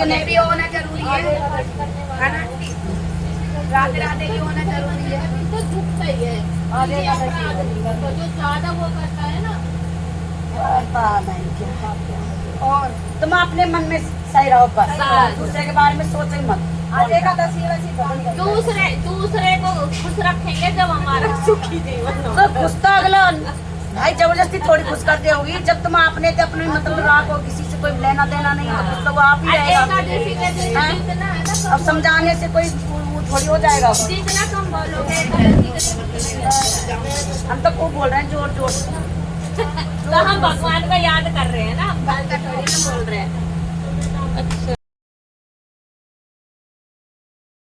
ये भी होना जरूरी है, राधे राधे भी होना जरूरी है। तो दुखता ही है तो जो ज्यादा वो करता है ना, और तुम अपने मन में सही रहो, बस दूसरे के बारे में सोचो मत। दूसरे को खुश रखेंगे जब हमारा सुखी जीवन तो खुश तो अगला भाई जबरदस्ती थोड़ी खुश कर दे होगी। जब तुम अपने मतलब राखो किसी से कोई लेना देना नहीं है, तो वो आप ही रहेगा। एकादशी के दिन हाँ। जितना है ना अब समझाने से कोई वो थोड़ी हो जाएगा। जितना कम बोलोगे एकादशी के दिन हम तो खूब बोल रहे हैं जोर जोर से। तो हम भगवान को याद कर रहे हैं ना,